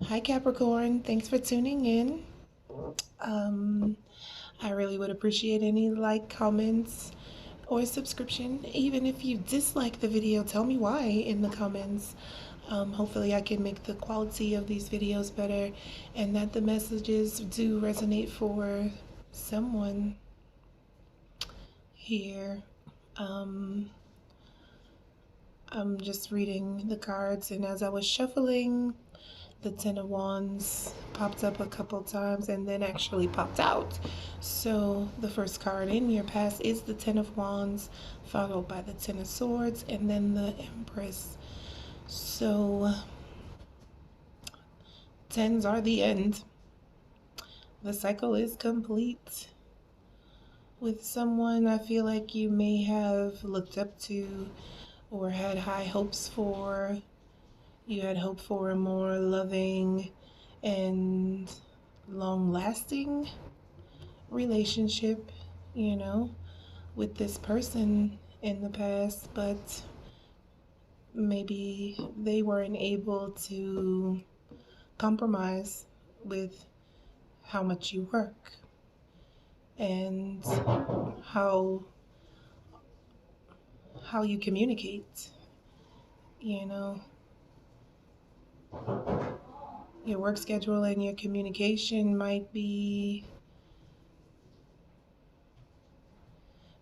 Hi, Capricorn. Thanks for tuning in. Um, I really would appreciate any like, comments, or subscription. Even if you dislike the video, tell me why in the comments. Hopefully, I can make the quality of these videos better and that the messages do resonate for someone here. Um, I'm just reading the cards, and as I was shuffling, the Ten of Wands popped up a couple times and then actually popped out. So the first card in your past is the Ten of Wands, followed by the Ten of Swords, and then the Empress. So tens are the end. The cycle is complete. With someone I feel like you may have looked up to or had high hopes for. You had hoped for a more loving and long lasting relationship, you know, with this person in the past, but maybe they weren't able to compromise with how much you work and how how you communicate, you know. Your work schedule and your communication might be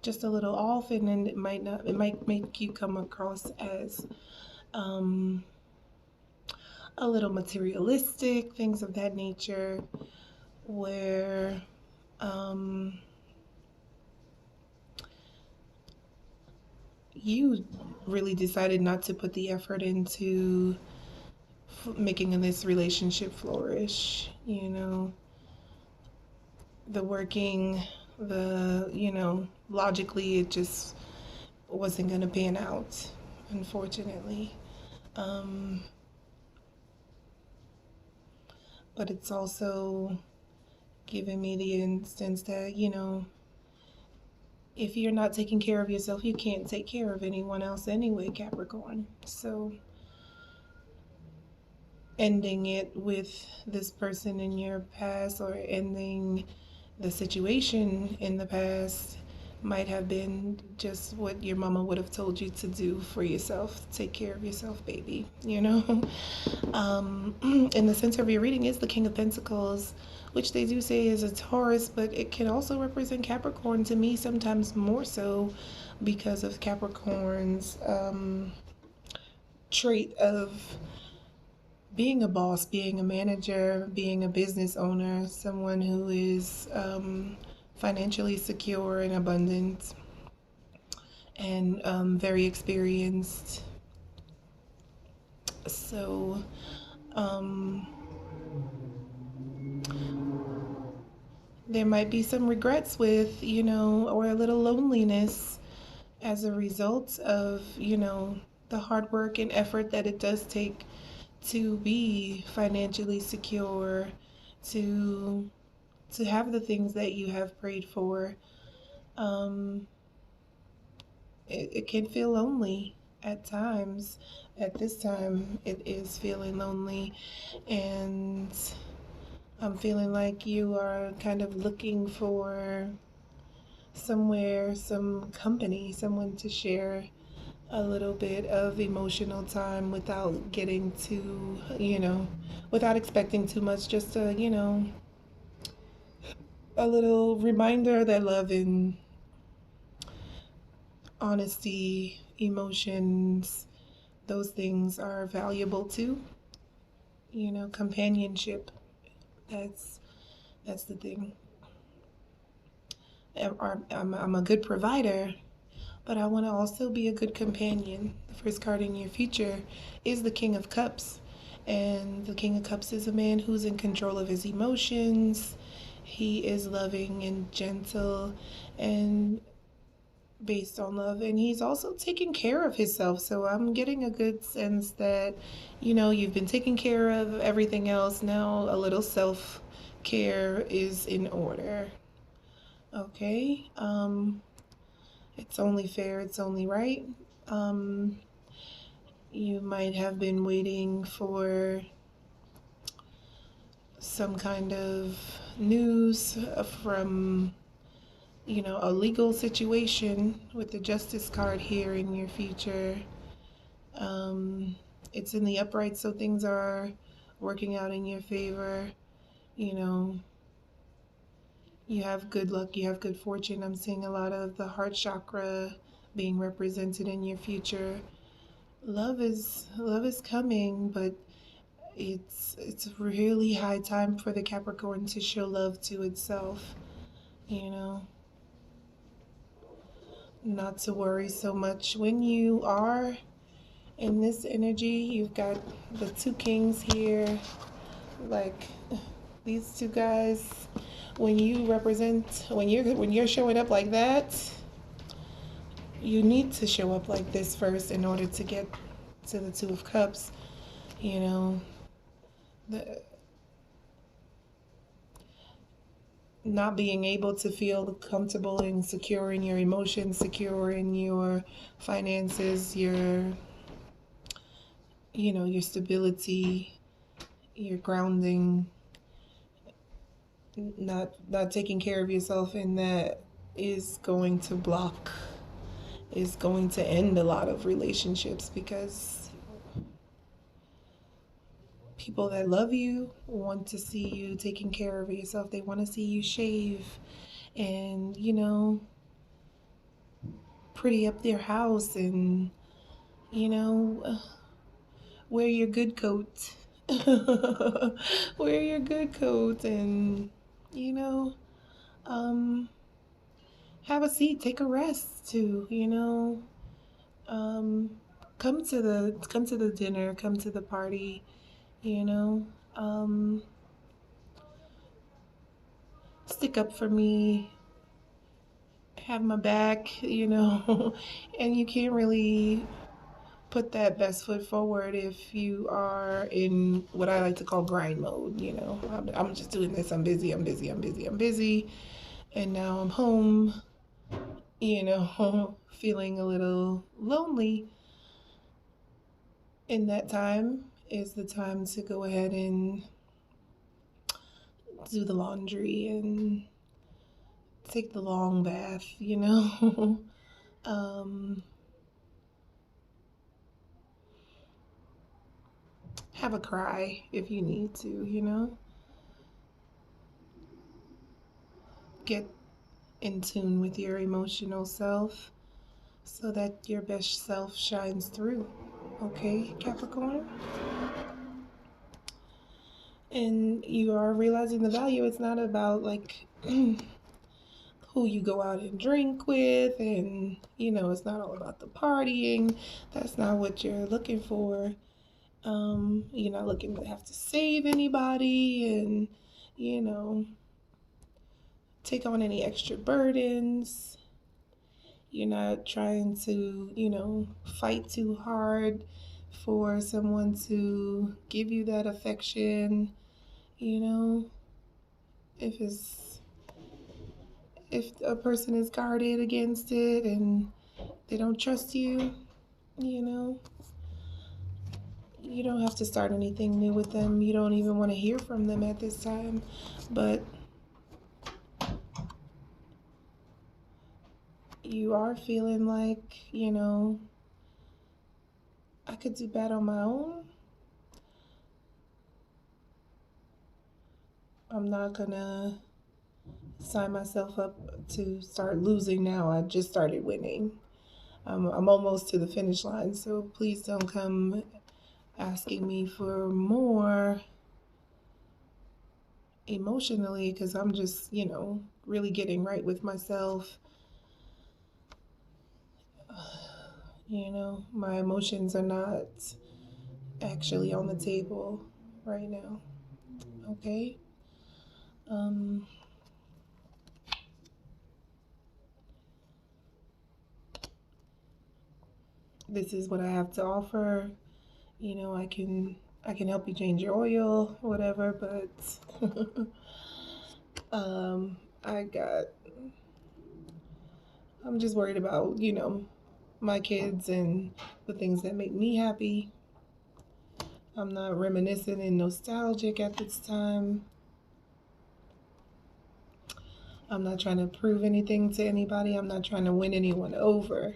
just a little off, and then it might make you come across as um, a little materialistic, things of that nature, where um, you really decided not to put the effort into making this relationship flourish. You know, the working, logically, it just wasn't going to pan out, unfortunately. Um, but it's also giving me the instance that, if you're not taking care of yourself, you can't take care of anyone else anyway, Capricorn. So ending it with this person in your past or ending the situation in the past might have been just what your mama would have told you to do for yourself. Take care of yourself, baby, in the center of your reading is the King of Pentacles, which they do say is a Taurus, but it can also represent Capricorn to me, sometimes more so because of Capricorn's trait of being a boss, being a manager, being a business owner, someone who is financially secure and abundant and very experienced. So, um, there might be some regrets with, or a little loneliness as a result of, the hard work and effort that it does take to be financially secure, to have the things that you have prayed for. Um, it can feel lonely at times. At this time, it is feeling lonely, and I'm feeling like you are kind of looking for somewhere, some company, someone to share a little bit of emotional time without getting too, without expecting too much, just a little reminder that love and honesty, emotions, those things are valuable too. Companionship, that's the thing. I'm a good provider, but I want to also be a good companion. The first card in your future is the King of Cups. And the King of Cups is a man who's in control of his emotions. He is loving and gentle and based on love. And he's also taking care of himself. So I'm getting a good sense that, you've been taking care of everything else. Now a little self care is in order. Okay. It's only fair, it's only right. You might have been waiting for some kind of news from, a legal situation with the justice card here in your future. Um, it's in the upright, so things are working out in your favor. You know, you have good luck, you have good fortune. I'm seeing a lot of the heart chakra being represented in your future. Love is coming, but it's really high time for the Capricorn to show love to itself, you know, not to worry so much. When you are in this energy, you've got the two kings here, like these two guys. When you're showing up like that, you need to show up like this first in order to get to the Two of Cups. You know, the not being able to feel comfortable and secure in your emotions, secure in your finances, your stability, your grounding, not taking care of yourself, and that is going to is going to end a lot of relationships, because people that love you want to see you taking care of yourself. They want to see you shave and, pretty up their house and, you know, wear your good coat. Wear your good coat and, you know, um, have a seat, take a rest too, Um, come to the dinner, come to the party, you know. Um, Stick up for me, have my back, and you can't really put that best foot forward if you are in what I like to call grind mode. I'm just doing this. I'm busy. I'm busy. I'm busy. I'm busy. And now I'm home, feeling a little lonely. In that time is the time to go ahead and do the laundry and take the long bath, um, have a cry if you need to, get in tune with your emotional self so that your best self shines through. Okay, Capricorn? And you are realizing the value. It's not about like who you go out and drink with, and it's not all about the partying. That's not what you're looking for. You're not looking to have to save anybody and, you know, take on any extra burdens. You're not trying to, fight too hard for someone to give you that affection. You know, if it's if a person is guarded against it and they don't trust you, you know, you don't have to start anything new with them. You don't even want to hear from them at this time. But you are feeling like, I could do bad on my own. I'm not gonna sign myself up to start losing now. I just started winning. I'm almost to the finish line, so please don't come asking me for more emotionally, because I'm just, really getting right with myself. My emotions are not actually on the table right now. Okay? Um, this is what I have to offer. I can help you change your oil, whatever, but um, I got I'm just worried about, my kids and the things that make me happy. I'm not reminiscent and nostalgic at this time. I'm not trying to prove anything to anybody. I'm not trying to win anyone over.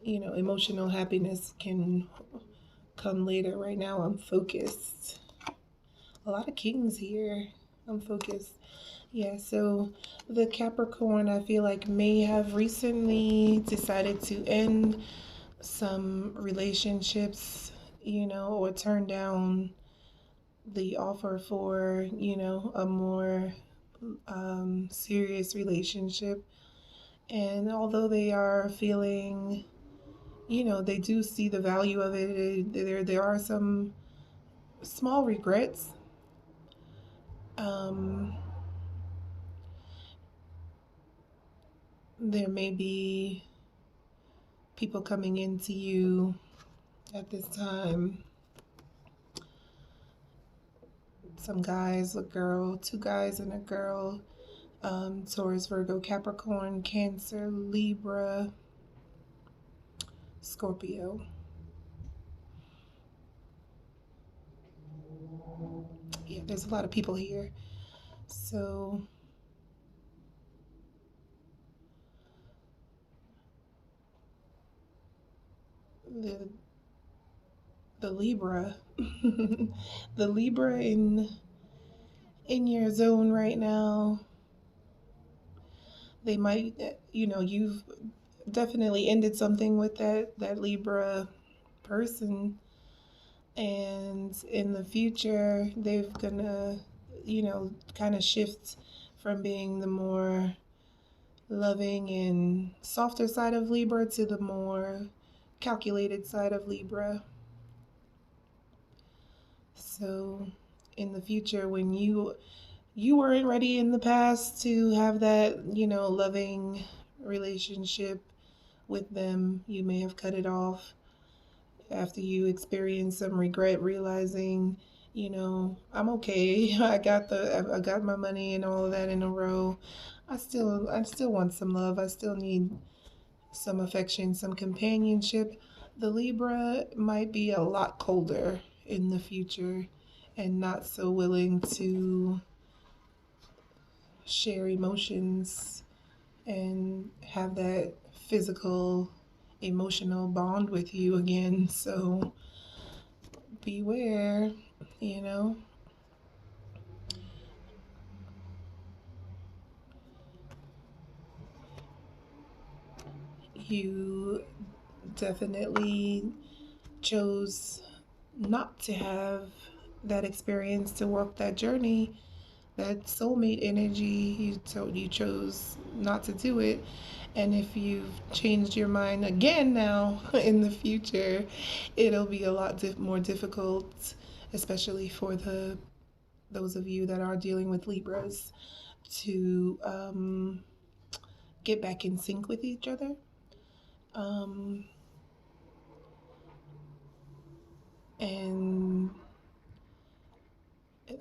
Emotional happiness can come later. Right now, I'm focused. A lot of kings here. I'm focused. Yeah, so the Capricorn, I feel like, may have recently decided to end some relationships, or turn down the offer for, a more serious relationship. And although they are feeling, they do see the value of it, there are some small regrets. Um, there may be people coming into you at this time. Some guys, a girl, two guys and a girl, Taurus, Virgo, Capricorn, Cancer, Libra, Scorpio. Yeah, there's a lot of people here. So the the Libra, the Libra in your zone right now, they might, you've definitely ended something with that Libra person, and in the future they're gonna, kind of shift from being the more loving and softer side of Libra to the more calculated side of Libra. So in the future, when you weren't ready in the past to have that, loving relationship with them, you may have cut it off after you experience some regret, realizing, I'm okay. I got my money and all of that in a row. I still want some love. I still need some affection, some companionship. The Libra might be a lot colder in the future and not so willing to share emotions and have that physical, emotional bond with you again. So beware, you know. You definitely chose not to have that experience, to walk that journey, that soulmate energy. You chose not to do it. And if you've changed your mind again now in the future, it'll be a lot more difficult, especially for those of you that are dealing with Libras, to get back in sync with each other. Um, and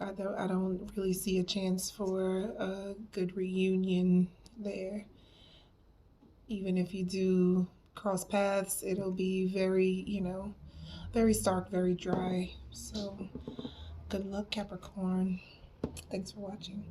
I don't really see a chance for a good reunion there. Even if you do cross paths, it'll be very, very stark, very dry. So good luck, Capricorn. Thanks for watching.